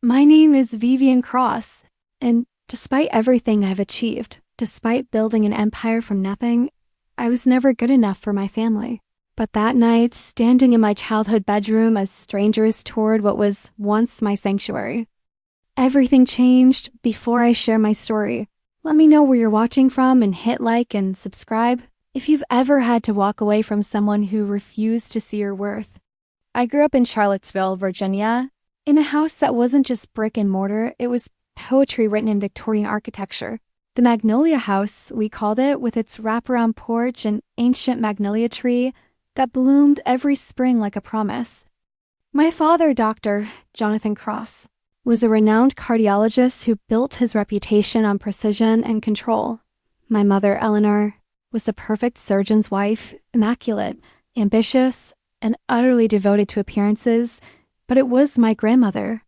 My name is Vivienne Cross, and despite everything I've achieved, despite building an empire from nothing, I was never good enough for my family. But that night, standing in my childhood bedroom as strangers toured what was once my sanctuary, everything changed. Before I share my story, let me know where you're watching from and hit like and subscribe if you've ever had to walk away from someone who refused to see your worth. I grew up in Charlottesville, Virginia, in a house that wasn't just brick and mortar, it was poetry written in Victorian architecture. The Magnolia House, we called it, with its wraparound porch and ancient magnolia tree that bloomed every spring like a promise. My father, Dr. Jonathan Cross, was a renowned cardiologist who built his reputation on precision and control. My mother, Eleanor, was the perfect surgeon's wife, immaculate, ambitious, and utterly devoted to appearances, but it was my grandmother,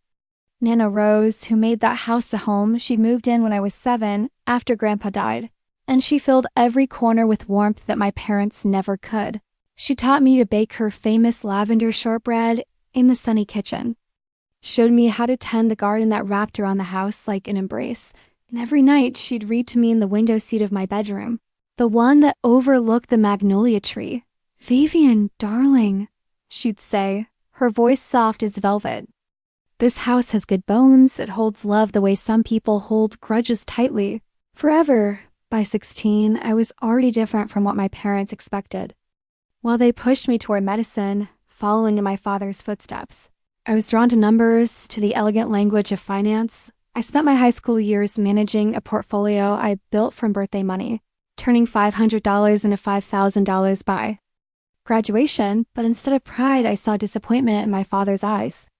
Nana Rose, who made that house a home. She moved in when I was 7 after Grandpa died, and she filled every corner with warmth that my parents never could. She taught me to bake her famous lavender shortbread in the sunny kitchen, showed me how to tend the garden that wrapped around the house like an embrace, and every night she'd read to me in the window seat of my bedroom, the one that overlooked the magnolia tree. "Vivienne, darling," she'd say, her voice soft as velvet. "This house has good bones. It holds love the way some people hold grudges tightly. Forever." By 16, I was already different from what my parents expected. While they pushed me toward medicine, following in my father's footsteps, I was drawn to numbers, to the elegant language of finance. I spent my high school years managing a portfolio I built from birthday money, turning $500 into $5,000 by graduation, but instead of pride, I saw disappointment in my father's eyes.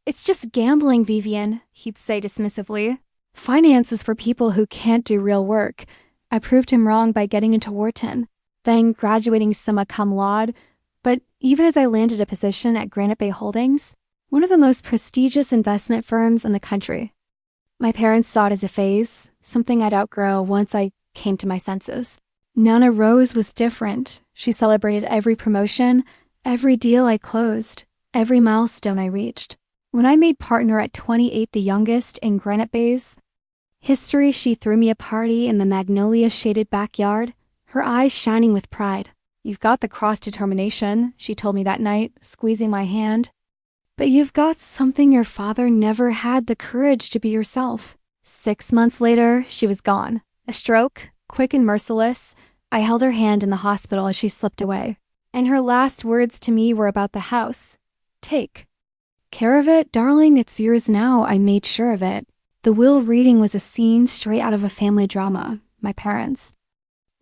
"It's just gambling, Vivienne," he'd say dismissively. "Finance is for people who can't do real work." I proved him wrong by getting into Wharton, then graduating summa cum laude. But even as I landed a position at Granite Bay Holdings, one of the most prestigious investment firms in the country, my parents saw it as a phase, something I'd outgrow once I came to my senses. Nana Rose was different. She celebrated every promotion, every deal I closed, every milestone I reached. When I made partner at 28, the youngest in Granite Bay's history, she threw me a party in the magnolia-shaded backyard, her eyes shining with pride. "You've got the cross determination," she told me that night, squeezing my hand. "But you've got something your father never had, the courage to be yourself." 6 months later, she was gone. A stroke, quick and merciless. I held her hand in the hospital as she slipped away, and her last words to me were about the house. "Take care of it, darling. It's yours now. I made sure of it." The will reading was a scene straight out of a family drama. My parents.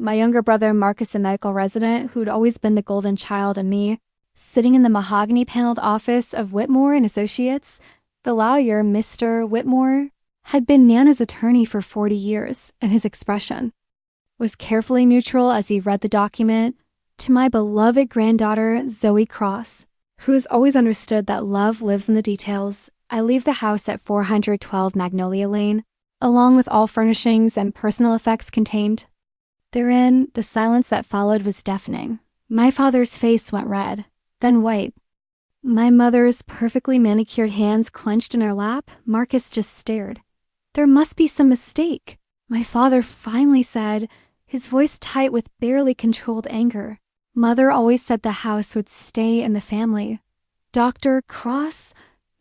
My younger brother, Marcus, a medical resident who'd always been the golden child, and me, sitting in the mahogany-paneled office of Whitmore and Associates. The lawyer, Mr. Whitmore, had been Nana's attorney for 40 years, and his expression was carefully neutral as he read the document. "To my beloved granddaughter, Zoe Cross, who has always understood that love lives in the details, I leave the house at 412 Magnolia Lane, along with all furnishings and personal effects contained therein." The silence that followed was deafening. My father's face went red, then white. My mother's perfectly manicured hands clenched in her lap. Marcus just stared. "There must be some mistake," my father finally said, his voice tight with barely controlled anger. "Mother always said the house would stay in the family." "Dr. Cross,"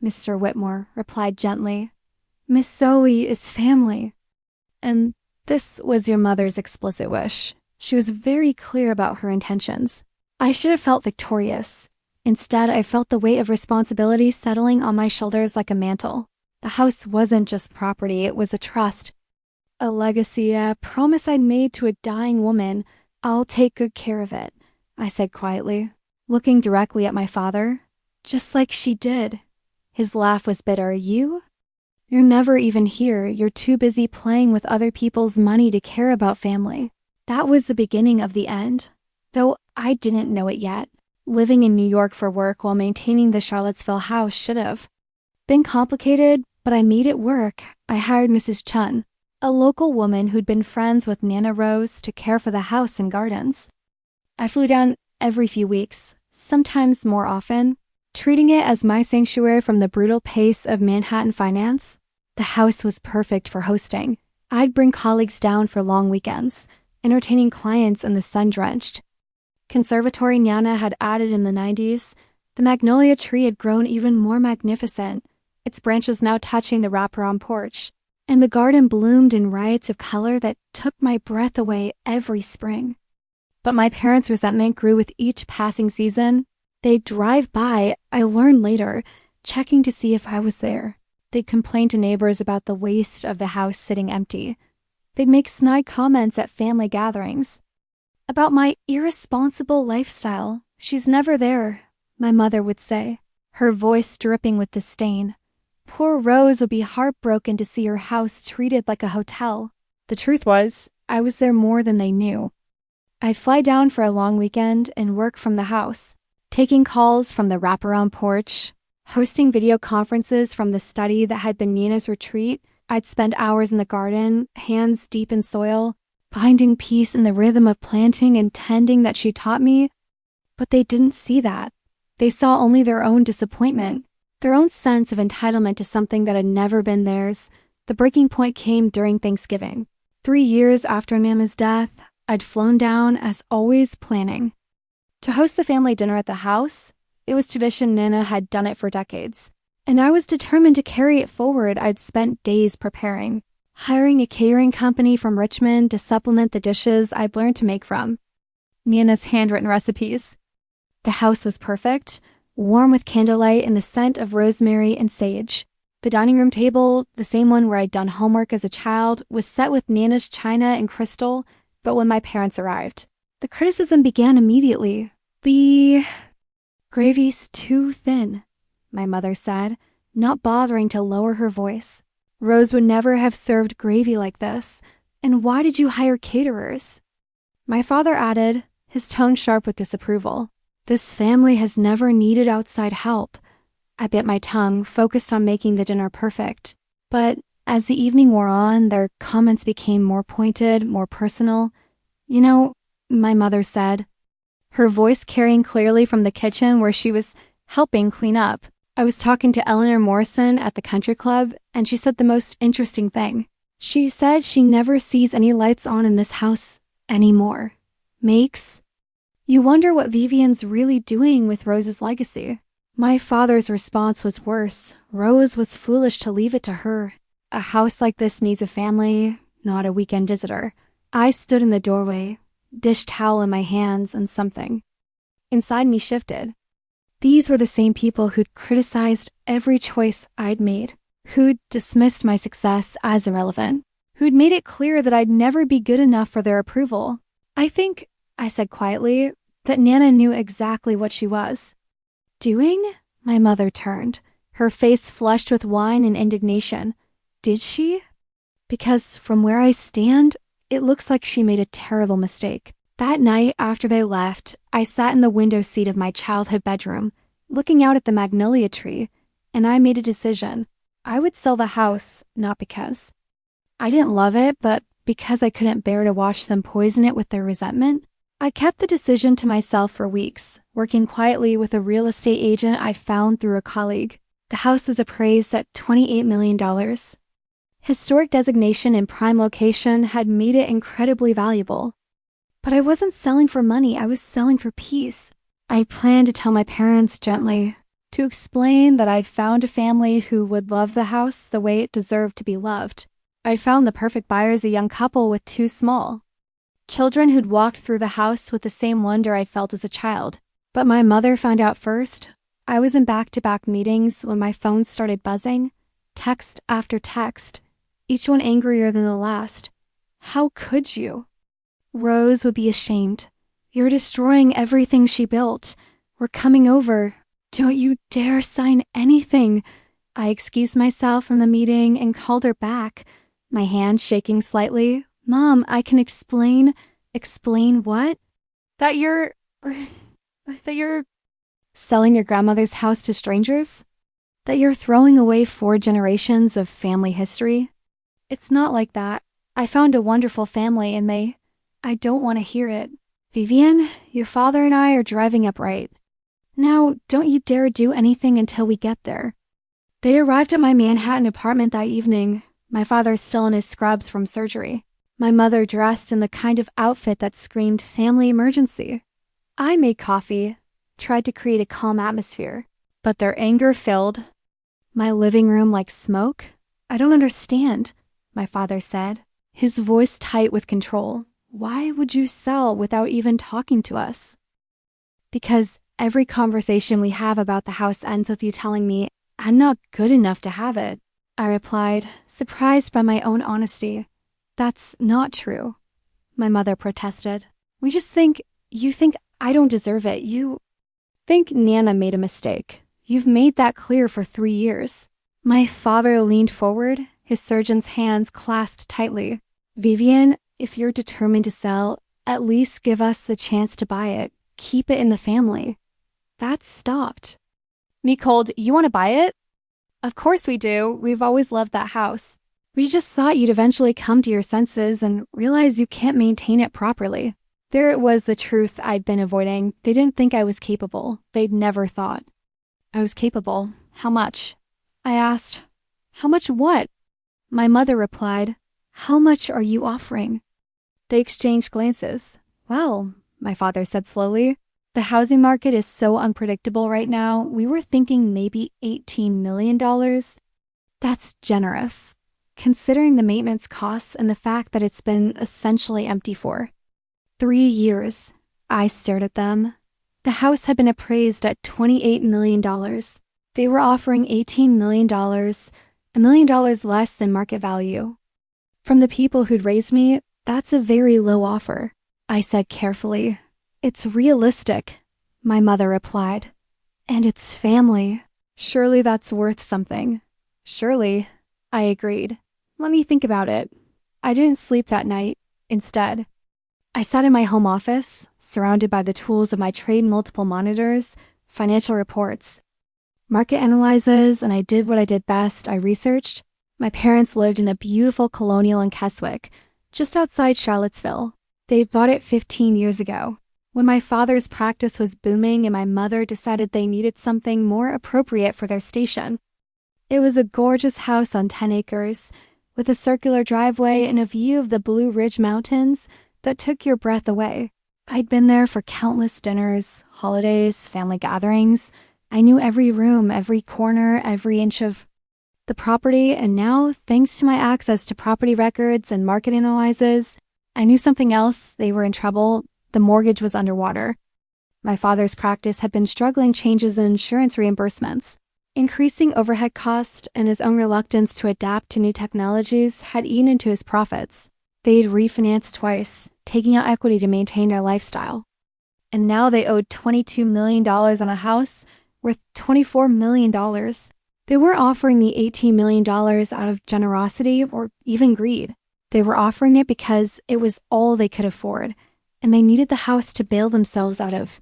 Mr. Whitmore replied gently, "Miss Zoe is family." "And this was your mother's explicit wish." She was very clear about her intentions. I should have felt victorious. Instead, I felt the weight of responsibility settling on my shoulders like a mantle. The house wasn't just property, it was a trust. A legacy, a promise I'd made to a dying woman. "I'll take good care of it," I said quietly, looking directly at my father. "Just like she did." His laugh was bitter. "You? You're never even here. You're too busy playing with other people's money to care about family." That was the beginning of the end, though I didn't know it yet. Living in New York for work while maintaining the Charlottesville house should have been complicated, but I made it work. I hired Mrs. Chun, a local woman who'd been friends with Nana Rose, to care for the house and gardens. I flew down every few weeks, sometimes more often. treating it as my sanctuary from the brutal pace of Manhattan finance. The house was perfect for hosting. I'd bring colleagues down for long weekends, entertaining clients in the sun-drenched. Conservatory Nana had added in the 90s. The magnolia tree had grown even more magnificent, its branches now touching the wraparound porch, and the garden bloomed in riots of color that took my breath away every spring. But my parents' resentment grew with each passing season. They'd drive by, I learned later, checking to see if I was there. They'd complain to neighbors about the waste of the house sitting empty. They'd make snide comments at family gatherings about my irresponsible lifestyle. "She's never there," my mother would say, her voice dripping with disdain. Poor Rose would be heartbroken to see her house treated like a hotel. The truth was, I was there more than they knew. I'd fly down for a long weekend and work from the house, taking calls from the wraparound porch, hosting video conferences from the study that had been Nina's retreat. I'd spend hours in the garden, hands deep in soil, finding peace in the rhythm of planting and tending that she taught me. But they didn't see that. They saw only their own disappointment, their own sense of entitlement to something that had never been theirs. The breaking point came during Thanksgiving. 3 years after Nana's death, I'd flown down, as always, planning to host the family dinner at the house. It was tradition. Nana had done it for decades, and I was determined to carry it forward. I'd spent days preparing, hiring a catering company from Richmond to supplement the dishes I'd learned to make from Nana's handwritten recipes. The house was perfect, warm with candlelight and the scent of rosemary and sage. The dining room table, the same one where I'd done homework as a child, was set with Nana's china and crystal. But when my parents arrived, the criticism began immediately. "The gravy's too thin," my mother said, not bothering to lower her voice. "Rose would never have served gravy like this. And why did you hire caterers?" My father added, his tone sharp with disapproval, "This family has never needed outside help." I bit my tongue, focused on making the dinner perfect. But as the evening wore on, their comments became more pointed, more personal. "You know," my mother said, her voice carrying clearly from the kitchen where she was helping clean up. I was talking to Eleanor Morrison at the country club, and she said the most interesting thing. She said she never sees any lights on in this house anymore. Makes you wonder what Vivienne's really doing with Rose's legacy. My father's response was worse. Rose was foolish to leave it to her. A house like this needs a family, not a weekend visitor. I stood in the doorway, dish towel in my hands, and something inside me shifted. These were the same people who'd criticized every choice I'd made, who'd dismissed my success as irrelevant, who'd made it clear that I'd never be good enough for their approval. "I think," I said quietly, "that Nana knew exactly what she was doing." My mother turned, her face flushed with wine and indignation. "Did she?" Because from where I stand, it looks like she made a terrible mistake. That night after they left, I sat in the window seat of my childhood bedroom, looking out at the magnolia tree, and I made a decision. I would sell the house, not because I didn't love it, but because I couldn't bear to watch them poison it with their resentment. I kept the decision to myself for weeks, working quietly with a real estate agent I found through a colleague. The house was appraised at $28 million. Historic designation and prime location had made it incredibly valuable. But I wasn't selling for money, I was selling for peace. I planned to tell my parents gently, to explain that I'd found a family who would love the house the way it deserved to be loved. I found the perfect buyers, a young couple with 2 small children who'd walked through the house with the same wonder I felt as a child. But my mother found out first. I was in back-to-back meetings when my phone started buzzing, text after text, each one angrier than the last. "How could you? Rose would be ashamed. You're destroying everything she built. We're coming over. Don't you dare sign anything." I excused myself from the meeting and called her back, my hand shaking slightly. "Mom, I can explain." "Explain what?" That you're selling your grandmother's house to strangers? That you're throwing away 4 generations of family history? It's not like that. I found a wonderful family and I don't want to hear it. "Vivienne, your father and I are driving up right." Now, don't you dare do anything until we get there." They arrived at my Manhattan apartment that evening, my father still in his scrubs from surgery, my mother dressed in the kind of outfit that screamed family emergency. I made coffee, tried to create a calm atmosphere, but their anger filled my living room like smoke. "I don't understand," my father said, his voice tight with control. "Why would you sell without even talking to us?" "Because every conversation we have about the house ends with you telling me I'm not good enough to have it," I replied, surprised by my own honesty. "That's not true," my mother protested. You think I don't deserve it. You think Nana made a mistake. You've made that clear for 3 years." My father leaned forward, his surgeon's hands clasped tightly. "Vivienne, if you're determined to sell, at least give us the chance to buy it. Keep it in the family." That stopped. "Nicole, you want to buy it?" "Of course we do. We've always loved that house. We just thought you'd eventually come to your senses and realize you can't maintain it properly." There it was, the truth I'd been avoiding. They didn't think I was capable. They'd never thought I was capable. "How much?" I asked. "How much what?" My mother replied, "How much are you offering?" They exchanged glances. "Well," my father said slowly, "the housing market is so unpredictable right now. We were thinking maybe $18 million. That's generous, considering the maintenance costs and the fact that it's been essentially empty for 3 years." I stared at them. The house had been appraised at $28 million. They were offering $18 million, $1 million less than market value. From the people who'd raised me, that's a very low offer, I said carefully. "It's realistic," my mother replied. "And it's family. Surely that's worth something." "Surely," I agreed. "Let me think about it." I didn't sleep that night. Instead, I sat in my home office, surrounded by the tools of my trade, multiple monitors, financial reports, market analyses, and I did what I did best. I researched. My parents lived in a beautiful colonial in Keswick, just outside Charlottesville. They bought it 15 years ago, when my father's practice was booming and my mother decided they needed something more appropriate for their station. It was a gorgeous house on 10 acres, with a circular driveway and a view of the Blue Ridge Mountains that took your breath away. I'd been there for countless dinners, holidays, family gatherings. I knew every room, every corner, every inch of the property, and now, thanks to my access to property records and market analyses, I knew something else. They were in trouble. The mortgage was underwater. My father's practice had been struggling, changes in insurance reimbursements, increasing overhead costs, and his own reluctance to adapt to new technologies had eaten into his profits. They'd refinanced twice, taking out equity to maintain their lifestyle. And now they owed $22 million on a house worth $24 million. They weren't offering the $18 million out of generosity or even greed. They were offering it because it was all they could afford, and they needed the house to bail themselves out of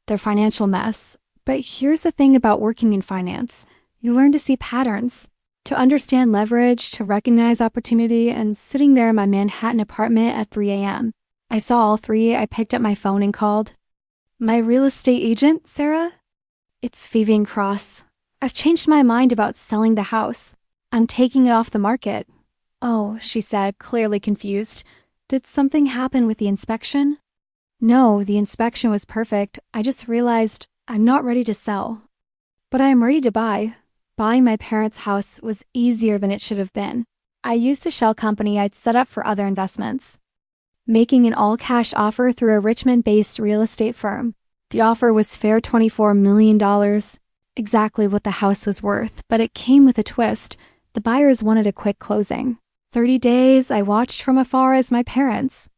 their financial mess. But here's the thing about working in finance. You learn to see patterns, to understand leverage, to recognize opportunity, and sitting there in my Manhattan apartment at 3 a.m. I saw all three. I picked up my phone and called. "My real estate agent, Sarah?" "It's Vivienne Cross. I've changed my mind about selling the house. I'm taking it off the market." "Oh," she said, clearly confused. "Did something happen with the inspection?" "No, the inspection was perfect. I just realized I'm not ready to sell. But I am ready to buy." Buying my parents' house was easier than it should have been. I used a shell company I'd set up for other investments, making an all-cash offer through a Richmond-based real estate firm. The offer was fair, $24 million, exactly what the house was worth, but it came with a twist. The buyers wanted a quick closing. 30 days, I watched from afar as my parents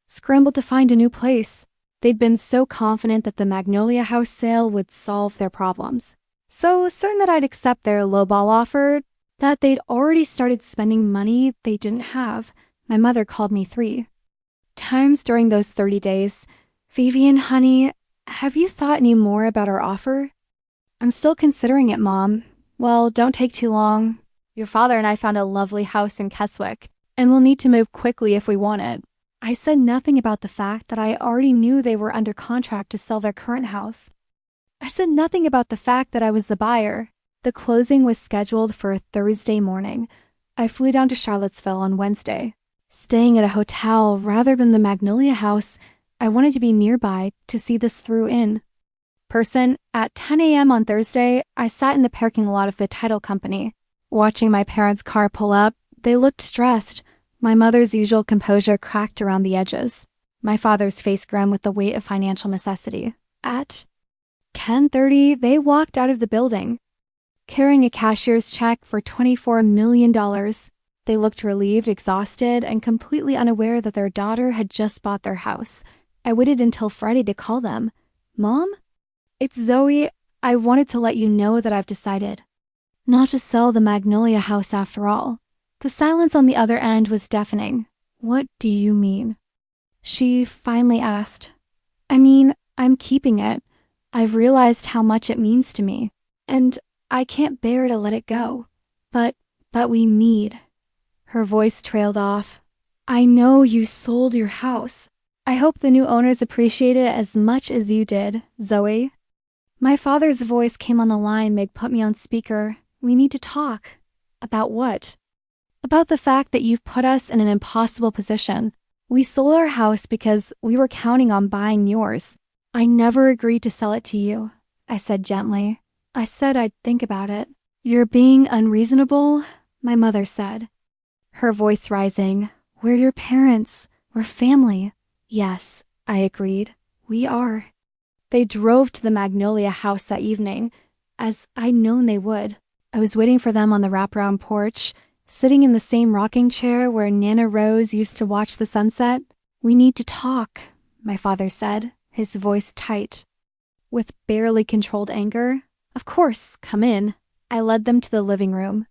scrambled to find a new place. They'd been so confident that the Magnolia House sale would solve their problems. So certain that I'd accept their lowball offer, that they'd already started spending money they didn't have. My mother called me 3 times during those 30 days. "Vivienne, honey, have you thought any more about our offer?" "I'm still considering it, Mom." "Well, don't take too long. Your father and I found a lovely house in Keswick, and we'll need to move quickly if we want it." I said nothing about the fact that I already knew they were under contract to sell their current house. I said nothing about the fact that I was the buyer. The closing was scheduled for a Thursday morning. I flew down to Charlottesville on Wednesday. Staying at a hotel rather than the Magnolia House, I wanted to be nearby to see this through in person. At 10 a.m. on Thursday, I sat in the parking lot of the title company. Watching my parents' car pull up, they looked stressed. My mother's usual composure cracked around the edges. My father's face grim with the weight of financial necessity. At 10:30, they walked out of the building, carrying a cashier's check for $24 million. They looked relieved, exhausted, and completely unaware that their daughter had just bought their house. I waited until Friday to call them. Mom? It's Zoe. I wanted to let you know that I've decided not to sell the Magnolia House after all. The silence on the other end was deafening. What do you mean? She finally asked. I mean, I'm keeping it. I've realized how much it means to me, and I can't bear to let it go. But that we need. Her voice trailed off. I know you sold your house. I hope the new owners appreciate it as much as you did, Zoe. My father's voice came on the line. Meg put me on speaker. We need to talk. About what? About the fact that you've put us in an impossible position. We sold our house because we were counting on buying yours. I never agreed to sell it to you, I said gently. I said I'd think about it. You're being unreasonable, my mother said, her voice rising. We're your parents. We're family. Yes, I agreed. We are. They drove to the Magnolia House that evening, as I'd known they would. I was waiting for them on the wraparound porch, sitting in the same rocking chair where Nana Rose used to watch the sunset. We need to talk, my father said, his voice tight, with barely controlled anger. Of course, come in. I led them to the living room.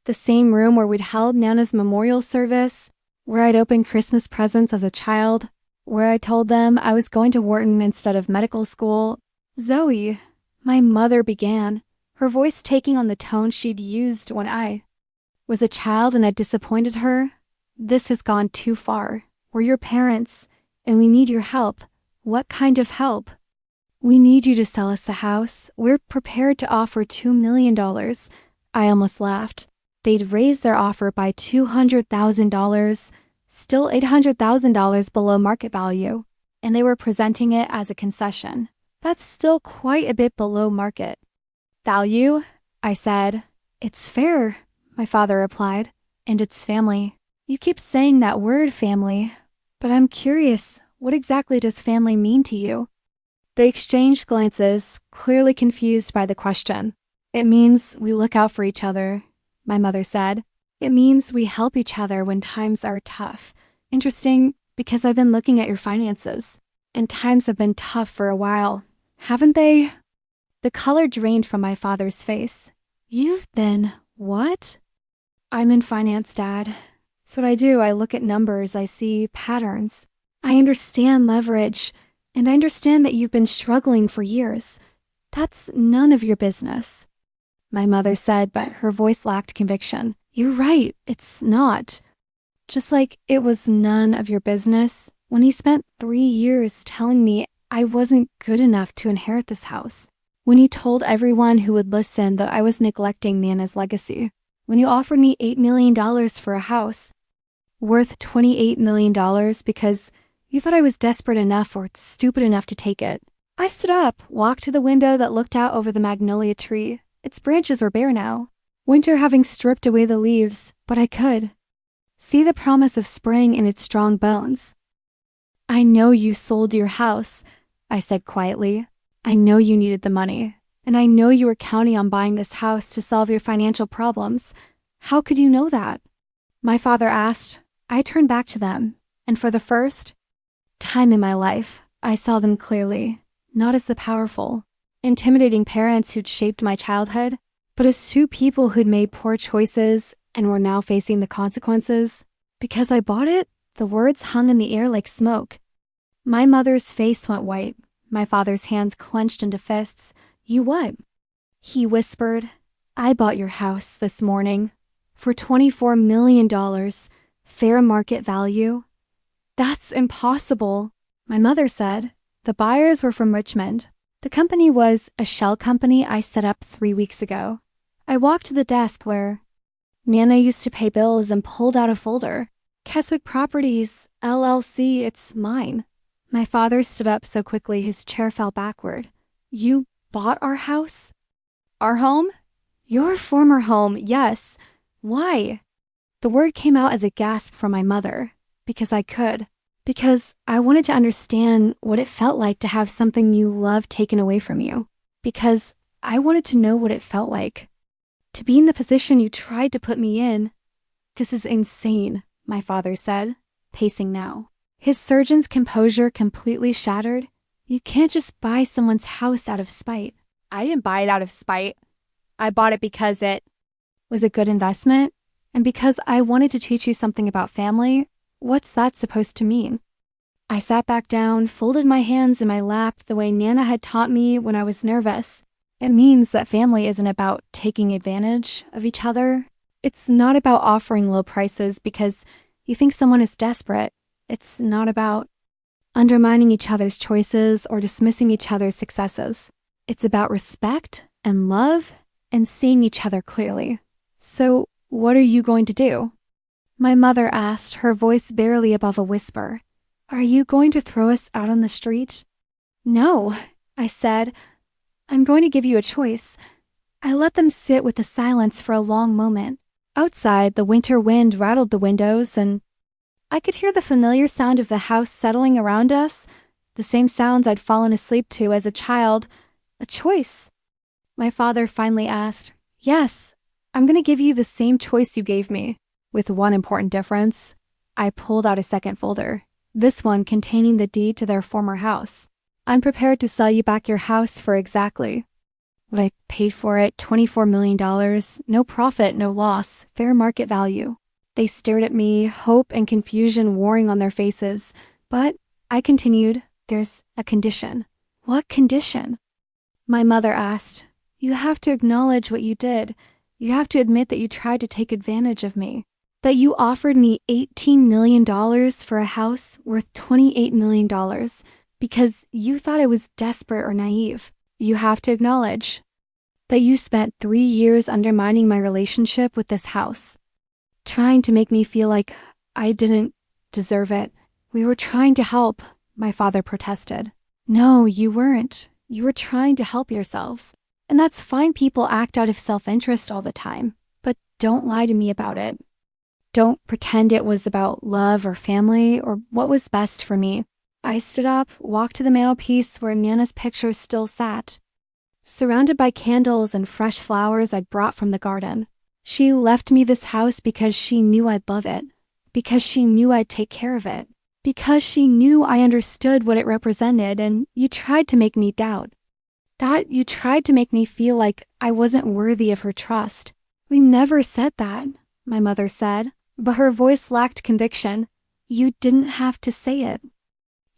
The same room where we'd held Nana's memorial service, where I'd opened Christmas presents as a child, where I told them I was going to Wharton instead of medical school. Zoe, my mother began, her voice taking on the tone she'd used when I was a child and I'd disappointed her. This has gone too far. We're your parents, and we need your help. What kind of help? We need you to sell us the house. We're prepared to offer $2 million. I almost laughed. They'd raised their offer by $200,000, still $800,000 below market value, and they were presenting it as a concession. That's still quite a bit below market value, I said. It's fair, my father replied, and it's family. You keep saying that word, family, but I'm curious, what exactly does family mean to you? They exchanged glances, clearly confused by the question. It means we look out for each other, my mother said. It means we help each other when times are tough. Interesting, because I've been looking at your finances, and times have been tough for a while, haven't they? The color drained from my father's face. You've been what? I'm in finance, Dad. It's what I do. I look at numbers. I see patterns. I understand leverage, and I understand that you've been struggling for years. That's none of your business, my mother said, but her voice lacked conviction. You're right. It's not. Just like it was none of your business when he spent 3 years telling me I wasn't good enough to inherit this house. When you told everyone who would listen that I was neglecting Nana's legacy. When you offered me $8 million for a house, worth $28 million because you thought I was desperate enough or stupid enough to take it. I stood up, walked to the window that looked out over the magnolia tree. Its branches were bare now, winter having stripped away the leaves, but I could see the promise of spring in its strong bones. I know you sold your house, I said quietly. I know you needed the money, and I know you were counting on buying this house to solve your financial problems. How could you know that? My father asked. I turned back to them, and for the first time in my life, I saw them clearly, not as the powerful, intimidating parents who'd shaped my childhood, but as two people who'd made poor choices and were now facing the consequences. Because I bought it, the words hung in the air like smoke. My mother's face went white. My father's hands clenched into fists. You what? He whispered. I bought your house this morning for $24 million, fair market value. That's impossible, my mother said. The buyers were from Richmond. The company was a shell company I set up 3 weeks ago. I walked to the desk where Nana used to pay bills and pulled out a folder. Keswick Properties, LLC, it's mine. My father stood up so quickly his chair fell backward. You bought our house? Our home? Your former home, yes. Why? The word came out as a gasp from my mother. Because I could. Because I wanted to understand what it felt like to have something you love taken away from you. Because I wanted to know what it felt like. To be in the position you tried to put me in. This is insane, my father said, pacing now. His surgeon's composure completely shattered. You can't just buy someone's house out of spite. I didn't buy it out of spite. I bought it because it was a good investment, and because I wanted to teach you something about family. What's that supposed to mean? I sat back down, folded my hands in my lap the way Nana had taught me when I was nervous. It means that family isn't about taking advantage of each other. It's not about offering low prices because you think someone is desperate. It's not about undermining each other's choices or dismissing each other's successes. It's about respect and love and seeing each other clearly. So, what are you going to do? My mother asked, her voice barely above a whisper. Are you going to throw us out on the street? No, I said. I'm going to give you a choice. I let them sit with the silence for a long moment. Outside, the winter wind rattled the windows, and I could hear the familiar sound of the house settling around us, the same sounds I'd fallen asleep to as a child. A choice. My father finally asked, Yes, I'm going to give you the same choice you gave me. With one important difference. I pulled out a second folder, this one containing the deed to their former house. I'm prepared to sell you back your house for exactly what I paid for it, $24 million, no profit, no loss, fair market value. They stared at me, hope and confusion warring on their faces. But I continued, there's a condition. What condition? My mother asked, You have to acknowledge what you did. You have to admit that you tried to take advantage of me. That you offered me $18 million for a house worth $28 million because you thought I was desperate or naive. You have to acknowledge that you spent 3 years undermining my relationship with this house, trying to make me feel like I didn't deserve it. We were trying to help, my father protested. No, you weren't. You were trying to help yourselves. And that's fine, people act out of self-interest all the time. But don't lie to me about it. Don't pretend it was about love or family or what was best for me. I stood up, walked to the mantelpiece where Nana's picture still sat, surrounded by candles and fresh flowers I'd brought from the garden. She left me this house because she knew I'd love it, because she knew I'd take care of it, because she knew I understood what it represented, and you tried to make me doubt. That you tried to make me feel like I wasn't worthy of her trust. We never said that, my mother said. But her voice lacked conviction. You didn't have to say it.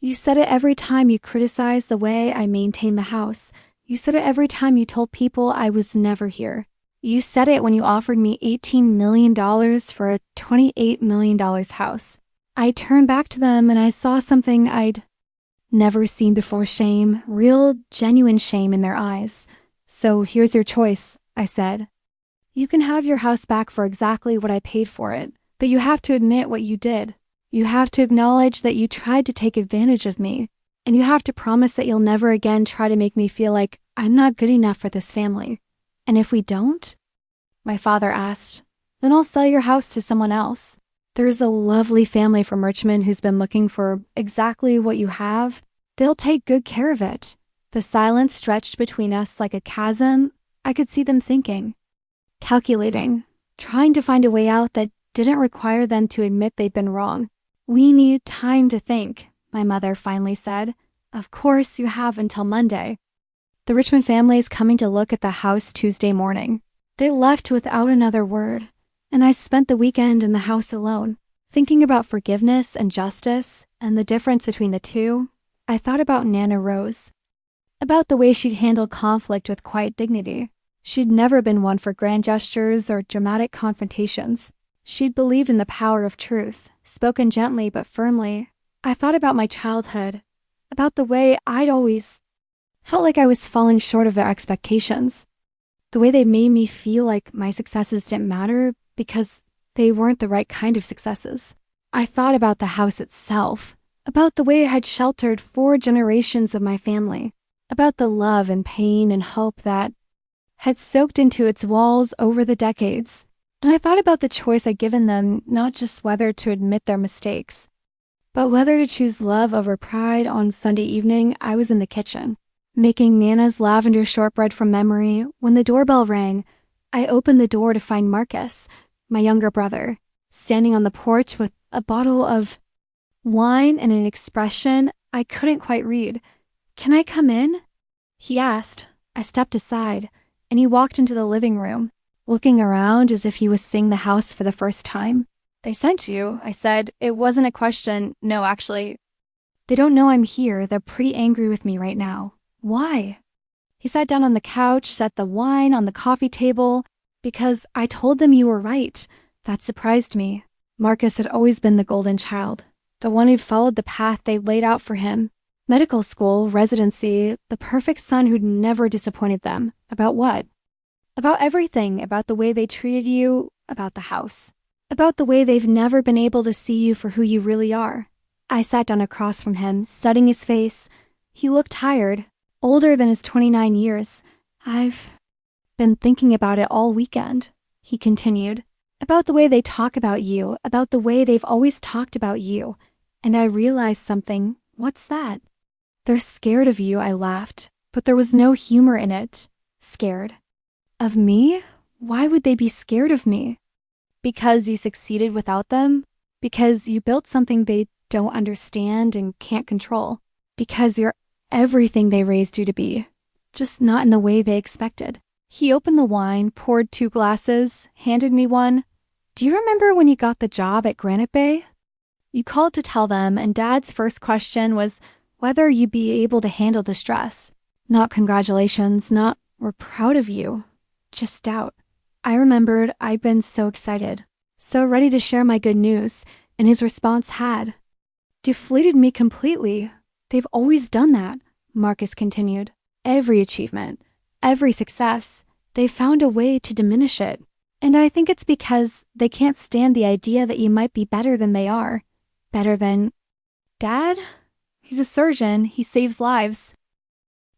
You said it every time you criticized the way I maintained the house. You said it every time you told people I was never here. You said it when you offered me $18 million for a $28 million house. I turned back to them and I saw something I'd never seen before. Shame, real, genuine shame in their eyes. So here's your choice, I said. You can have your house back for exactly what I paid for it. But you have to admit what you did. You have to acknowledge that you tried to take advantage of me. And you have to promise that you'll never again try to make me feel like I'm not good enough for this family. And if we don't, my father asked, then I'll sell your house to someone else. There's a lovely family from Richmond who's been looking for exactly what you have. They'll take good care of it. The silence stretched between us like a chasm. I could see them thinking, calculating, trying to find a way out that didn't require them to admit they'd been wrong. We need time to think, my mother finally said. Of course you have until Monday. The Richmond family is coming to look at the house Tuesday morning. They left without another word, and I spent the weekend in the house alone, thinking about forgiveness and justice and the difference between the two. I thought about Nana Rose, about the way she'd handled conflict with quiet dignity. She'd never been one for grand gestures or dramatic confrontations. She'd believed in the power of truth, spoken gently but firmly. I thought about my childhood, about the way I'd always Felt like I was falling short of their expectations. The way they made me feel like my successes didn't matter because they weren't the right kind of successes. I thought about the house itself, about the way it had sheltered 4 generations of my family, about the love and pain and hope that had soaked into its walls over the decades. And I thought about the choice I'd given them, not just whether to admit their mistakes, but whether to choose love over pride. On Sunday evening, I was in the kitchen, making Nana's lavender shortbread from memory. When the doorbell rang, I opened the door to find Marcus, my younger brother, standing on the porch with a bottle of wine and an expression I couldn't quite read. "Can I come in?" he asked. I stepped aside, and he walked into the living room, looking around as if he was seeing the house for the first time. "They sent you," I said. It wasn't a question. "No, actually, they don't know I'm here. They're pretty angry with me right now." "Why?" He sat down on the couch, set the wine on the coffee table. "Because I told them you were right." That surprised me. Marcus had always been the golden child, the one who'd followed the path they laid out for him. Medical school, residency, the perfect son who'd never disappointed them. About what? About everything. About the way they treated you, about the house, about the way they've never been able to see you for who you really are. I sat down across from him, studying his face. He looked tired, older than his 29 years. "I've been thinking about it all weekend," he continued. "About the way they talk about you, about the way they've always talked about you. And I realized something." "What's that?" "They're scared of you," I laughed, but there was no humor in it. "Scared? Of me? Why would they be scared of me?" "Because you succeeded without them. Because you built something they don't understand and can't control. Because you're everything they raised you to be, just not in the way they expected." He opened the wine, poured 2 glasses, handed me one. "Do you remember when you got the job at Granite Bay? You called to tell them, and Dad's first question was whether you'd be able to handle the stress. Not congratulations, not we're proud of you, just doubt." I remembered I'd been so excited, so ready to share my good news, and his response had deflated me completely. "They've always done that," Marcus continued. "Every achievement, every success, they found a way to diminish it. And I think it's because they can't stand the idea that you might be better than they are. Better than Dad? He's a surgeon. He saves lives.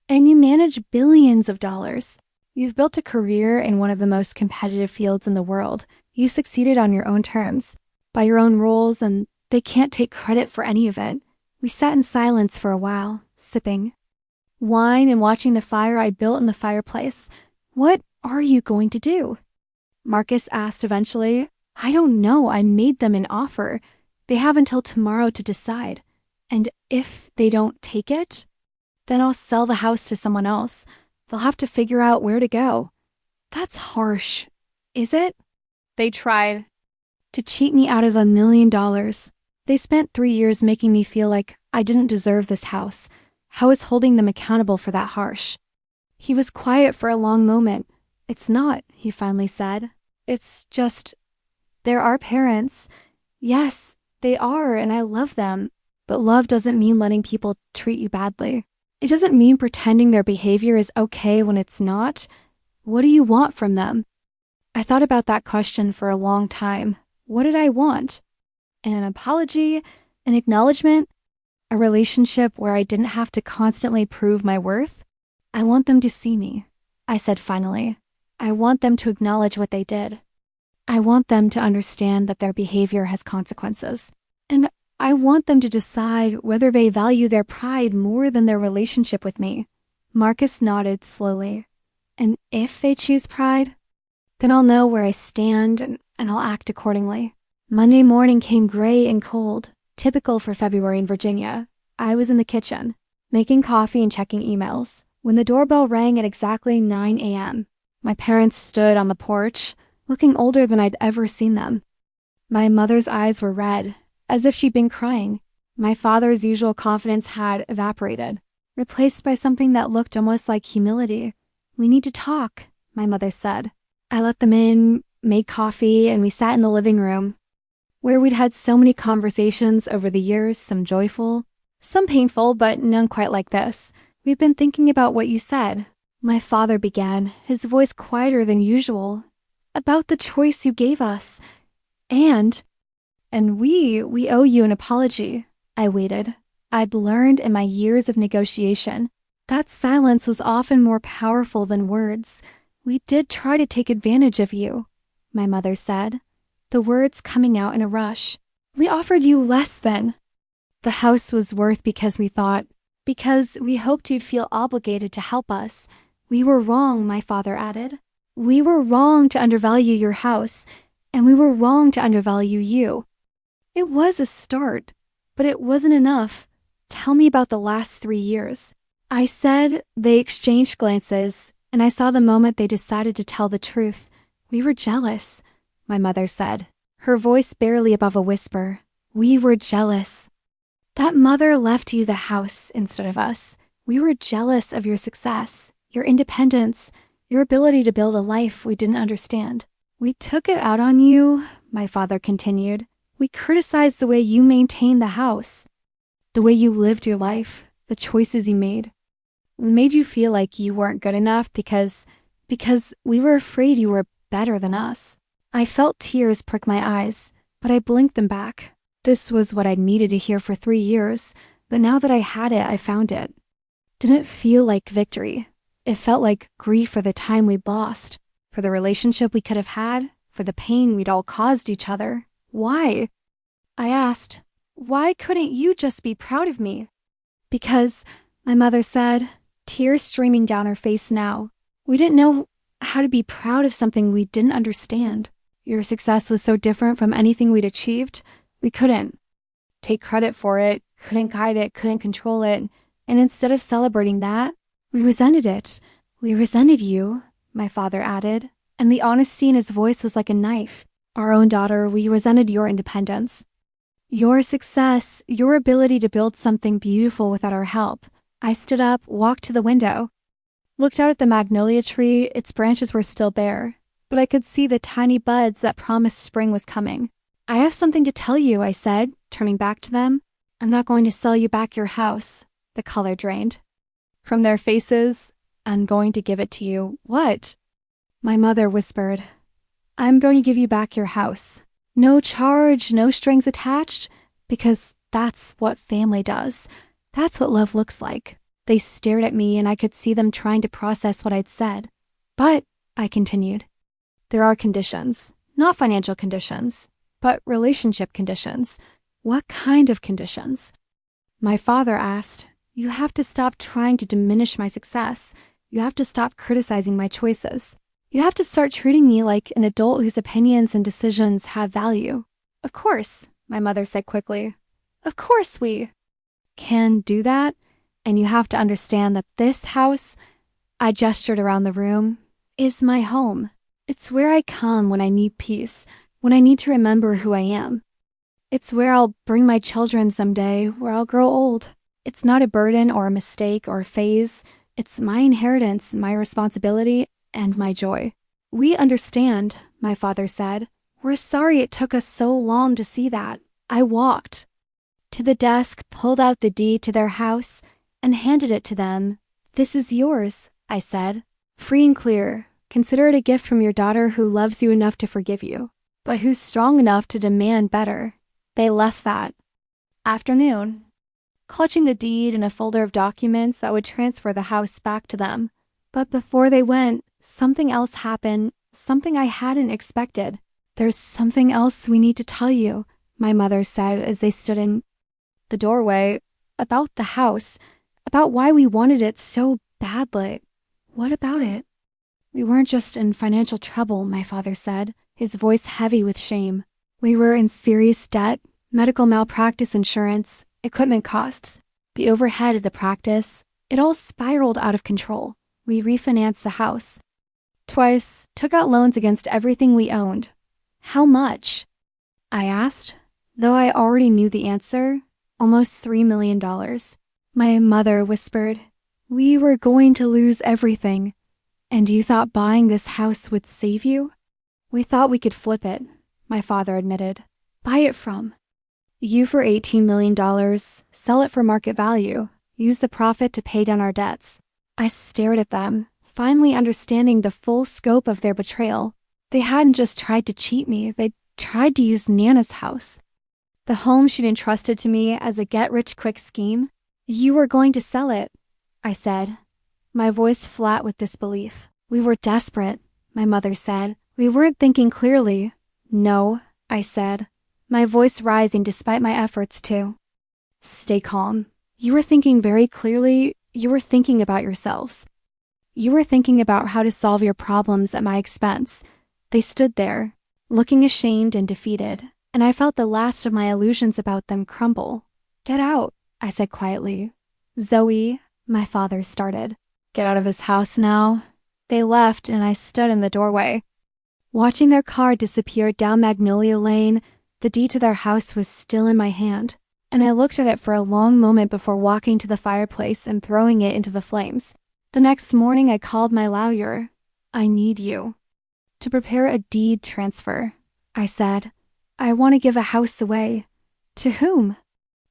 And you manage billions of dollars. You've built a career in one of the most competitive fields in the world. You succeeded on your own terms, by your own rules, and they can't take credit for any of it." We sat in silence for a while, sipping wine and watching the fire I built in the fireplace. "What are you going to do?" Marcus asked eventually. "I don't know. I made them an offer. They have until tomorrow to decide. And if they don't take it, then I'll sell the house to someone else. They'll have to figure out where to go." "That's harsh." "Is it?" "They tried to cheat me out of $1 million. They spent 3 years making me feel like I didn't deserve this house. How is holding them accountable for that harsh?" He was quiet for a long moment. "It's not," he finally said. "It's just, there are parents. Yes, they are, and I love them. But love doesn't mean letting people treat you badly. It doesn't mean pretending their behavior is okay when it's not. What do you want from them?" I thought about that question for a long time. What did I want? An apology? An acknowledgement? A relationship where I didn't have to constantly prove my worth? "I want them to see me," I said finally. "I want them to acknowledge what they did. I want them to understand that their behavior has consequences. And I want them to decide whether they value their pride more than their relationship with me." Marcus nodded slowly. "And if they choose pride, then I'll know where I stand and I'll act accordingly." Monday morning came gray and cold, typical for February in Virginia. I was in the kitchen, making coffee and checking emails, when the doorbell rang at exactly 9 a.m. My parents stood on the porch, looking older than I'd ever seen them. My mother's eyes were red, as if she'd been crying. My father's usual confidence had evaporated, replaced by something that looked almost like humility. "We need to talk," my mother said. I let them in, made coffee, and we sat in the living room, where we'd had so many conversations over the years, some joyful, some painful, but none quite like this. "We've been thinking about what you said," my father began, his voice quieter than usual. "About the choice you gave us. And we owe you an apology." I waited. I'd learned in my years of negotiation that silence was often more powerful than words. "We did try to take advantage of you," my mother said, the words coming out in a rush. "We offered you less than the house was worth because we hoped you'd feel obligated to help us. We were wrong," my father added. "We were wrong to undervalue your house, and we were wrong to undervalue you. It was a start, but it wasn't enough. Tell me about the last 3 years." I said. They exchanged glances, and I saw the moment they decided to tell the truth. "We were jealous," my mother said, her voice barely above a whisper. "We were jealous. That mother left you the house instead of us. We were jealous of your success, your independence, your ability to build a life we didn't understand. We took it out on you," my father continued. "We criticized the way you maintained the house, the way you lived your life, the choices you made. We made you feel like you weren't good enough because we were afraid you were better than us." I felt tears prick my eyes, but I blinked them back. This was what I'd needed to hear for 3 years, but now that I had it, I found it. Didn't feel like victory. It felt like grief for the time we'd lost, for the relationship we could have had, for the pain we'd all caused each other. "Why?" I asked. "Why couldn't you just be proud of me?" "Because," my mother said, tears streaming down her face now, "we didn't know how to be proud of something we didn't understand. Your success was so different from anything we'd achieved. We couldn't take credit for it, couldn't guide it, couldn't control it. And instead of celebrating that, we resented it. We resented you," my father added, and the honesty in his voice was like a knife. "Our own daughter, we resented your independence, your success, your ability to build something beautiful without our help." I stood up, walked to the window, looked out at the magnolia tree. Its branches were still bare, but I could see the tiny buds that promised spring was coming. "I have something to tell you," I said, turning back to them. "I'm not going to sell you back your house." The color drained from their faces. "I'm going to give it to you." "What?" My mother whispered. "I'm going to give you back your house. No charge, no strings attached, because that's what family does. That's what love looks like." They stared at me, and I could see them trying to process what I'd said. "But," I continued, "there are conditions. Not financial conditions, but relationship conditions." "What kind of conditions?" my father asked. "You have to stop trying to diminish my success. You have to stop criticizing my choices. You have to start treating me like an adult whose opinions and decisions have value." "Of course," my mother said quickly. "Of course we can do that. And you have to understand that this house," I gestured around the room, "is my home. It's where I come when I need peace, when I need to remember who I am. It's where I'll bring my children someday, where I'll grow old. It's not a burden or a mistake or a phase. It's my inheritance, my responsibility, and my joy." "We understand," my father said. "We're sorry it took us so long to see that." I walked to the desk, pulled out the deed to their house, and handed it to them. "This is yours," I said. "Free and clear. Consider it a gift from your daughter who loves you enough to forgive you, but who's strong enough to demand better." They left that afternoon, clutching the deed and a folder of documents that would transfer the house back to them. But before they went, something else happened, something I hadn't expected. "There's something else we need to tell you," my mother said as they stood in the doorway, "about the house, about why we wanted it so badly." "What about it?" "We weren't just in financial trouble," my father said, his voice heavy with shame. "We were in serious debt, medical malpractice insurance, equipment costs, the overhead of the practice. It all spiraled out of control. We refinanced the house twice, took out loans against everything we owned." "How much?" I asked, though I already knew the answer. "Almost $3 million. My mother whispered, "We were going to lose everything. And you thought buying this house would save you?" "We thought we could flip it," my father admitted. "Buy it from you for $18 million, sell it for market value. use the profit to pay down our debts. I stared at them, finally understanding the full scope of their betrayal. They hadn't just tried to cheat me, they tried to use Nana's house. The home she'd entrusted to me as a get-rich-quick scheme. You were going to sell it, I said, my voice flat with disbelief. We were desperate, my mother said. We weren't thinking clearly. No, I said, my voice rising despite my efforts to stay calm. You were thinking very clearly. You were thinking about yourselves. You were thinking about how to solve your problems at my expense. They stood there, looking ashamed and defeated, and I felt the last of my illusions about them crumble. Get out, I said quietly. Zoe, my father started. Get out of this house now. They left, and I stood in the doorway. Watching their car disappear down Magnolia Lane, the deed to their house was still in my hand, and I looked at it for a long moment before walking to the fireplace and throwing it into the flames. The next morning, I called my lawyer. I need you to prepare a deed transfer, I said. I want to give a house away. To whom?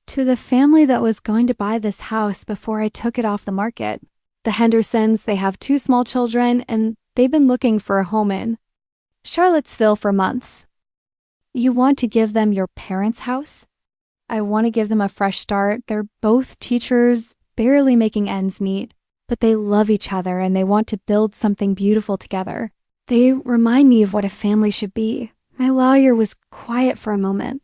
To the family that was going to buy this house before I took it off the market. The Hendersons, they have 2 small children, and they've been looking for a home in Charlottesville for months. You want to give them your parents' house? I want to give them a fresh start. They're both teachers, barely making ends meet, but they love each other and they want to build something beautiful together. They remind me of what a family should be. My lawyer was quiet for a moment.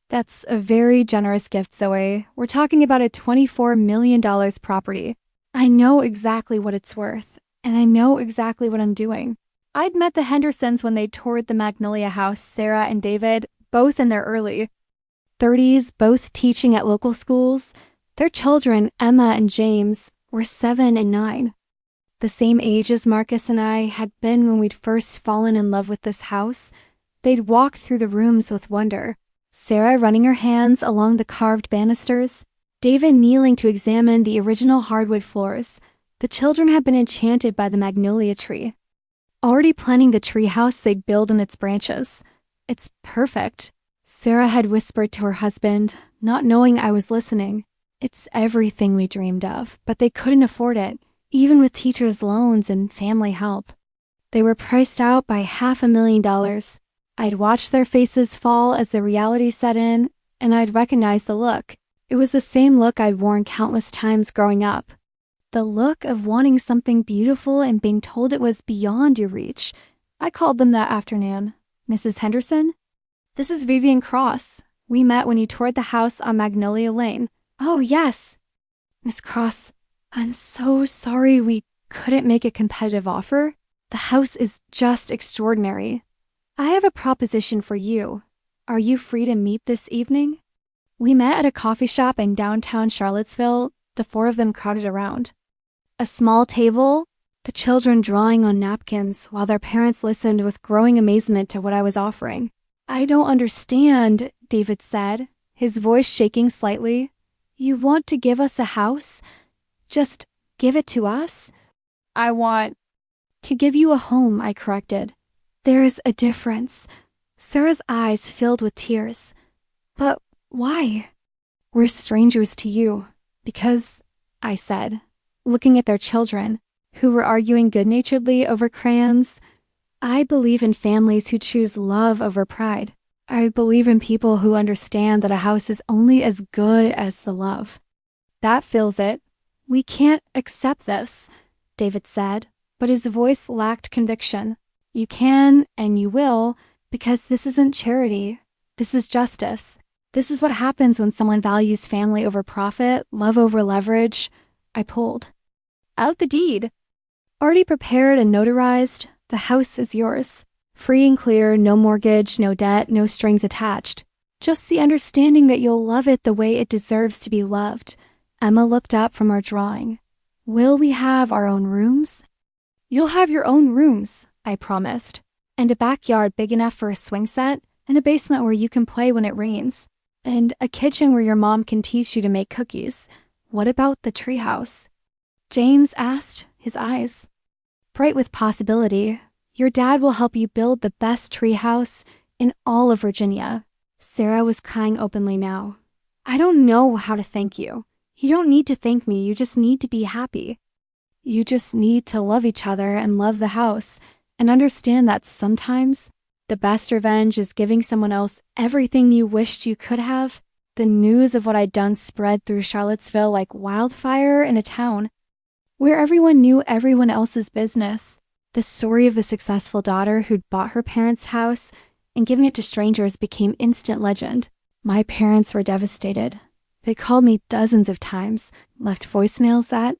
That's a very generous gift, Zoe. We're talking about a $24 million property. I know exactly what it's worth, and I know exactly what I'm doing. I'd met the Hendersons when they toured the Magnolia house, Sarah and David, both in their early 30s, both teaching at local schools. Their children, Emma and James, were 7 and 9. The same age as Marcus and I had been when we'd first fallen in love with this house. They'd walked through the rooms with wonder. Sarah running her hands along the carved banisters, David kneeling to examine the original hardwood floors. The children had been enchanted by the magnolia tree, already planning the treehouse they'd build in its branches. It's perfect, Sarah had whispered to her husband, not knowing I was listening. It's everything we dreamed of, but they couldn't afford it, even with teachers' loans and family help. They were priced out by $500,000. I'd watched their faces fall as the reality set in, and I'd recognized the look. It was the same look I'd worn countless times growing up. The look of wanting something beautiful and being told it was beyond your reach. I called them that afternoon. Mrs. Henderson? This is Vivienne Cross. We met when you toured the house on Magnolia Lane. Oh, yes. Miss Cross, I'm so sorry we couldn't make a competitive offer. The house is just extraordinary. I have a proposition for you. Are you free to meet this evening? We met at a coffee shop in downtown Charlottesville, the 4 of them crowded around. A small table, the children drawing on napkins while their parents listened with growing amazement to what I was offering. I don't understand, David said, his voice shaking slightly. You want to give us a house? Just give it to us? I want to give you a home, I corrected. There's a difference. Sarah's eyes filled with tears. But why? We're strangers to you. Because, I said, looking at their children, who were arguing good-naturedly over crayons. I believe in families who choose love over pride. I believe in people who understand that a house is only as good as the love. That fills it. We can't accept this, David said, but his voice lacked conviction. You can and you will, because this isn't charity. This is justice. This is what happens when someone values family over profit, love over leverage. I pulled out the deed. Already prepared and notarized, the house is yours. Free and clear, no mortgage, no debt, no strings attached. Just the understanding that you'll love it the way it deserves to be loved. Emma looked up from our drawing. Will we have our own rooms? You'll have your own rooms, I promised, and a backyard big enough for a swing set, and a basement where you can play when it rains, and a kitchen where your mom can teach you to make cookies. What about the treehouse? James asked, his eyes bright with possibility. Your dad will help you build the best treehouse in all of Virginia. Sarah was crying openly now. I don't know how to thank you. You don't need to thank me, you just need to be happy. You just need to love each other and love the house, and understand that sometimes the best revenge is giving someone else everything you wished you could have. The news of what I'd done spread through Charlottesville like wildfire in a town where everyone knew everyone else's business. The story of the successful daughter who'd bought her parents' house and given it to strangers became instant legend. My parents were devastated. They called me dozens of times, left voicemails that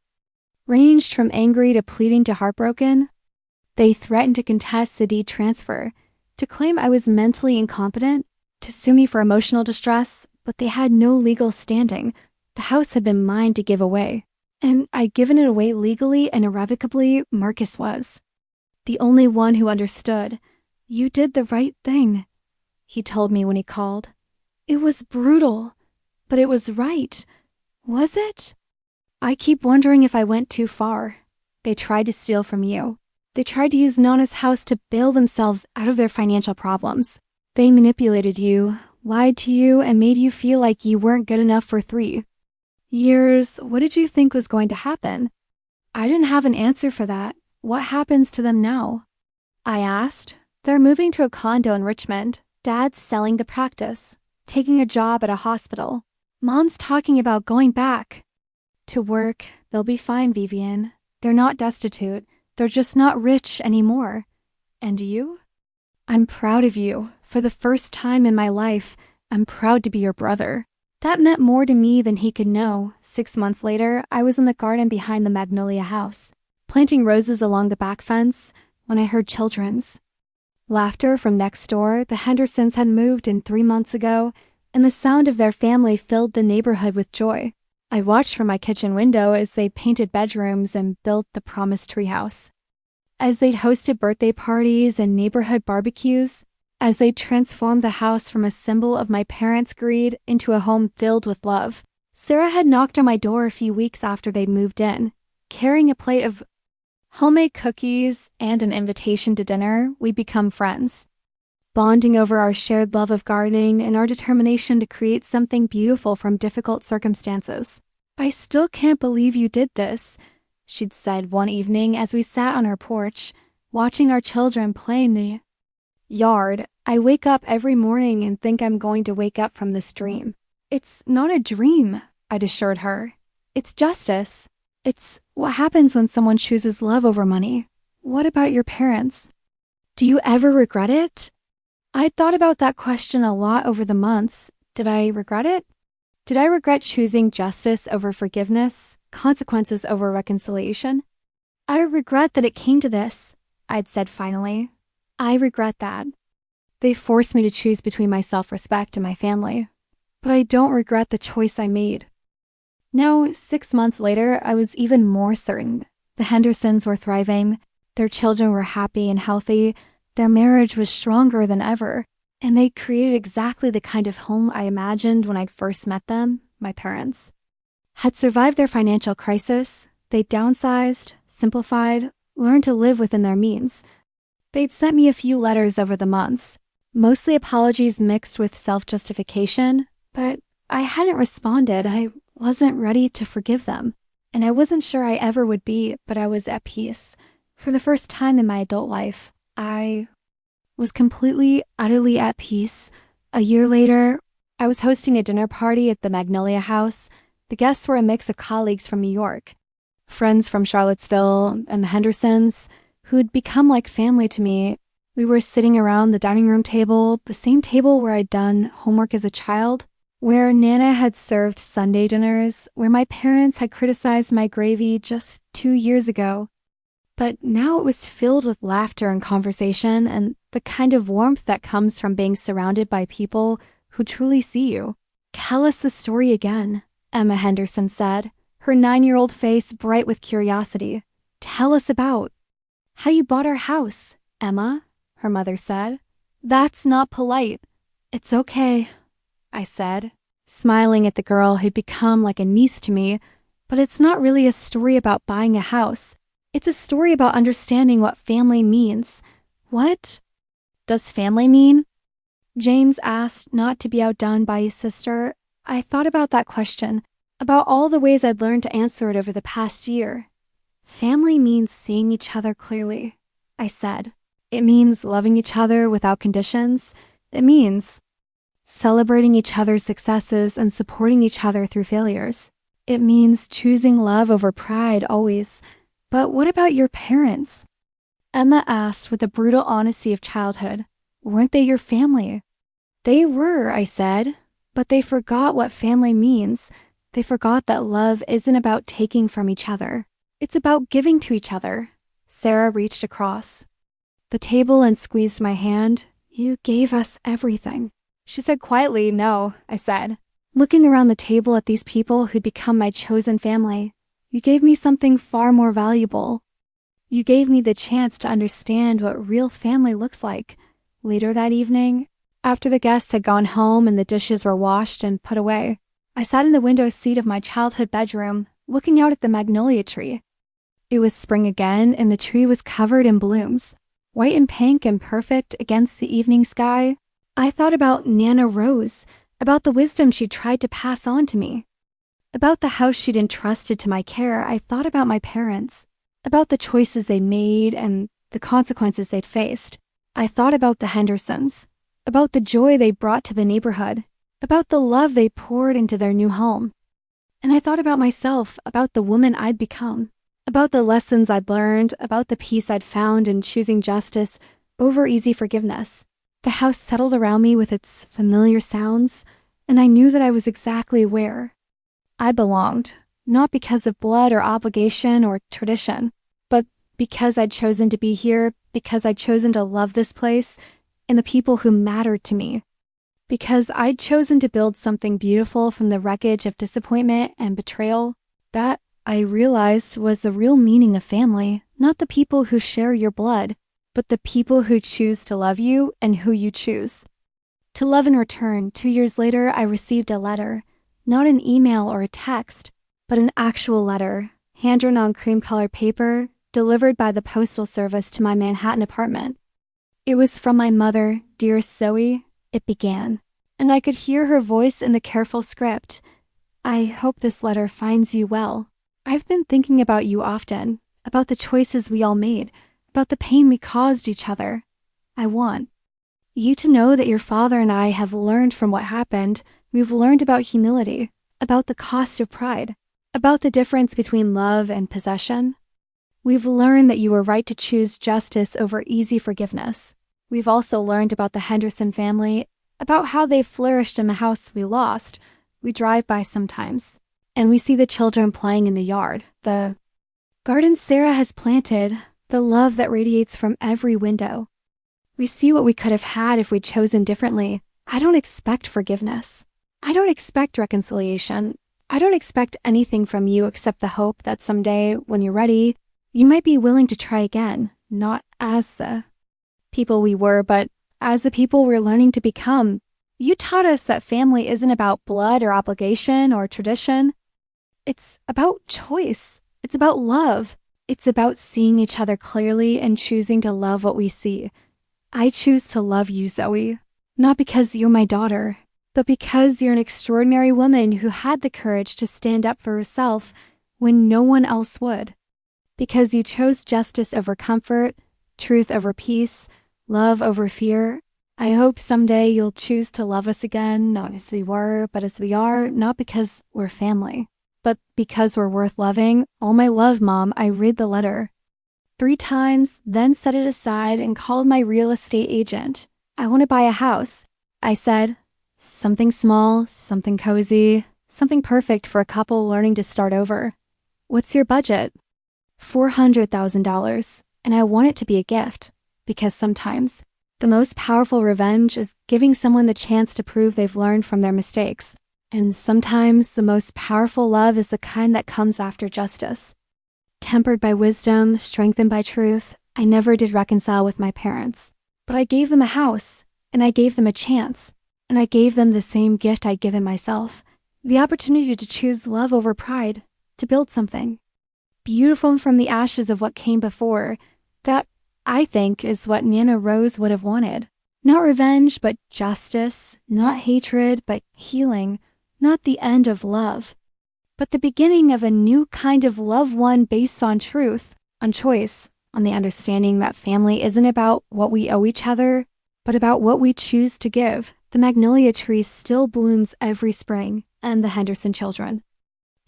ranged from angry to pleading to heartbroken. They threatened to contest the deed transfer, to claim I was mentally incompetent, to sue me for emotional distress, but they had no legal standing. The house had been mine to give away, and I'd given it away legally and irrevocably. Marcus was the only one who understood. You did the right thing, he told me when he called. It was brutal, but it was right. Was it? I keep wondering if I went too far. They tried to steal from you. They tried to use Nana's house to bail themselves out of their financial problems. They manipulated you, lied to you, and made you feel like you weren't good enough for 3 years. What did you think was going to happen? I didn't have an answer for that. What happens to them now? I asked. They're moving to a condo in Richmond. Dad's selling the practice, taking a job at a hospital. Mom's talking about going back to work. They'll be fine, Vivienne. They're not destitute. They're just not rich anymore. And you? I'm proud of you. For the first time in my life, I'm proud to be your brother. That meant more to me than he could know. 6 months later, I was in the garden behind the Magnolia house, planting roses along the back fence, when I heard children's laughter from next door. The Hendersons had moved in 3 months ago, and the sound of their family filled the neighborhood with joy. I watched from my kitchen window as they painted bedrooms and built the promised treehouse, as they'd hosted birthday parties and neighborhood barbecues, as they transformed the house from a symbol of my parents' greed into a home filled with love. Sarah had knocked on my door a few weeks after they'd moved in, carrying a plate of homemade cookies and an invitation to dinner. We'd become friends, bonding over our shared love of gardening and our determination to create something beautiful from difficult circumstances. I still can't believe you did this, she'd said one evening as we sat on our porch, watching our children play in the yard. I wake up every morning and think I'm going to wake up from this dream. It's not a dream, I'd assured her. It's justice. It's what happens when someone chooses love over money. What about your parents? Do you ever regret it? I'd thought about that question a lot over the months. Did I regret it? Did I regret choosing justice over forgiveness, consequences over reconciliation? I regret that it came to this, I'd said finally. I regret that. They forced me to choose between my self-respect and my family. But I don't regret the choice I made. Now, 6 months later, I was even more certain. The Hendersons were thriving. Their children were happy and healthy. Their marriage was stronger than ever, and they created exactly the kind of home I imagined when I first met them. My parents had survived their financial crisis. They'd downsized, simplified, learned to live within their means. They'd sent me a few letters over the months, mostly apologies mixed with self-justification, but I hadn't responded. I wasn't ready to forgive them, and I wasn't sure I ever would be, but I was at peace. For the first time in my adult life, I was completely, utterly at peace. A year later, I was hosting a dinner party at the Magnolia house. The guests were a mix of colleagues from New York, friends from Charlottesville, and the Hendersons, who'd become like family to me. We were sitting around the dining room table, the same table where I'd done homework as a child, where Nana had served Sunday dinners, where my parents had criticized my gravy just 2 years ago. But now it was filled with laughter and conversation and the kind of warmth that comes from being surrounded by people who truly see you. Tell us the story again, Emma Henderson said, her 9-year-old face bright with curiosity. Tell us about how you bought our house, Emma, her mother said. That's not polite. It's okay, I said, smiling at the girl who'd become like a niece to me. But it's not really a story about buying a house. It's a story about understanding what family means. What does family mean? James asked, not to be outdone by his sister. I thought about that question. about all the ways I'd learned to answer it over the past year. Family means seeing each other clearly, I said. It means loving each other without conditions. It means celebrating each other's successes and supporting each other through failures. It means choosing love over pride always. But what about your parents? Emma asked with the brutal honesty of childhood. Weren't they your family? They were, I said, but they forgot what family means. They forgot that love isn't about taking from each other. It's about giving to each other. Sarah reached across the table and squeezed my hand. You gave us everything. She said quietly, no, I said, looking around the table at these people who'd become my chosen family. You gave me something far more valuable. You gave me the chance to understand what real family looks like. Later that evening, after the guests had gone home and the dishes were washed and put away, I sat in the window seat of my childhood bedroom, looking out at the magnolia tree. It was spring again, and the tree was covered in blooms, white and pink and perfect against the evening sky. I thought about Nana Rose, about the wisdom she'd tried to pass on to me, about the house she'd entrusted to my care. I thought about my parents, about the choices they made and the consequences they'd faced. I thought about the Hendersons, about the joy they brought to the neighborhood, about the love they poured into their new home. And I thought about myself, about the woman I'd become, about the lessons I'd learned, about the peace I'd found in choosing justice over easy forgiveness. The house settled around me with its familiar sounds, and I knew that I was exactly where I belonged, not because of blood or obligation or tradition, but because I'd chosen to be here, because I'd chosen to love this place and the people who mattered to me, because I'd chosen to build something beautiful from the wreckage of disappointment and betrayal. That, I realized, was the real meaning of family, not the people who share your blood, but the people who choose to love you and who you choose to love in return. 2 years later, I received a letter, not an email or a text, but an actual letter, handwritten on cream-colored paper, delivered by the postal service to my Manhattan apartment. It was from my mother, dearest Zoe, it began, and I could hear her voice in the careful script. I hope this letter finds you well. I've been thinking about you often, about the choices we all made, about the pain we caused each other. I want you to know that your father and I have learned from what happened. We've learned about humility, about the cost of pride, about the difference between love and possession. We've learned that you were right to choose justice over easy forgiveness. We've also learned about the Henderson family, about how they flourished in the house we lost. We drive by sometimes, and we see the children playing in the yard, the garden Sarah has planted, the love that radiates from every window. We see what we could have had if we'd chosen differently. I don't expect forgiveness. I don't expect reconciliation. I don't expect anything from you except the hope that someday, when you're ready, you might be willing to try again, not as the people we were, but as the people we're learning to become. You taught us that family isn't about blood or obligation or tradition. It's about choice. It's about love. It's about seeing each other clearly and choosing to love what we see. I choose to love you, Zoe, not because you're my daughter, but because you're an extraordinary woman who had the courage to stand up for herself when no one else would. Because you chose justice over comfort, truth over peace, love over fear. I hope someday you'll choose to love us again, not as we were, but as we are, not because we're family, but because we're worth loving. All my love, Mom. I read the letter 3 times, then set it aside and called my real estate agent. I want to buy a house, I said. Something small, something cozy, something perfect for a couple learning to start over. What's your budget? $400,000, and I want it to be a gift, because sometimes the most powerful revenge is giving someone the chance to prove they've learned from their mistakes. And sometimes the most powerful love is the kind that comes after justice. Tempered by wisdom, strengthened by truth, I never did reconcile with my parents. But I gave them a house, and I gave them a chance, and I gave them the same gift I'd given myself, the opportunity to choose love over pride, to build something beautiful from the ashes of what came before. That, I think, is what Nana Rose would have wanted. Not revenge, but justice. Not hatred, but healing. Not the end of love, but the beginning of a new kind of love, one based on truth, on choice, on the understanding that family isn't about what we owe each other, but about what we choose to give. The magnolia tree still blooms every spring, and the Henderson children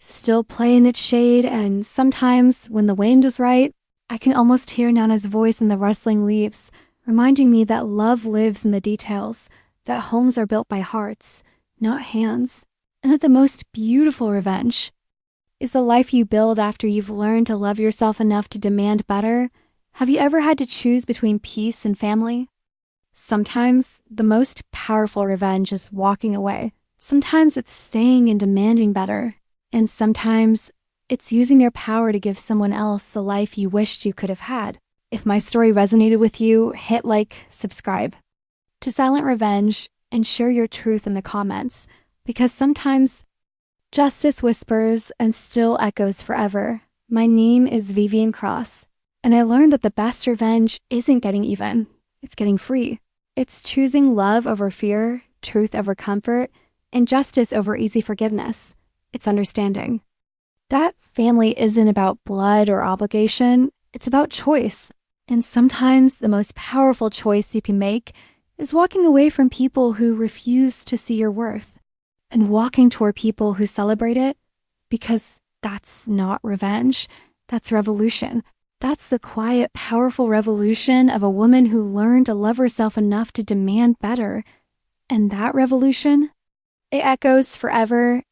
still play in its shade, and sometimes, when the wind is right, I can almost hear Nana's voice in the rustling leaves, reminding me that love lives in the details, that homes are built by hearts, not hands, and that the most beautiful revenge is the life you build after you've learned to love yourself enough to demand better. Have you ever had to choose between peace and family? Sometimes the most powerful revenge is walking away. Sometimes it's staying and demanding better. And sometimes it's using your power to give someone else the life you wished you could have had. If my story resonated with you, hit like, subscribe to Silent Revenge, and share your truth in the comments, because sometimes justice whispers and still echoes forever. My name is Vivienne Cross, and I learned that the best revenge isn't getting even, it's getting free. It's choosing love over fear, truth over comfort, and justice over easy forgiveness. It's understanding that family isn't about blood or obligation, it's about choice. And sometimes the most powerful choice you can make is walking away from people who refuse to see your worth and walking toward people who celebrate it, because that's not revenge, that's revolution. That's the quiet, powerful revolution of a woman who learned to love herself enough to demand better. And that revolution, it echoes forever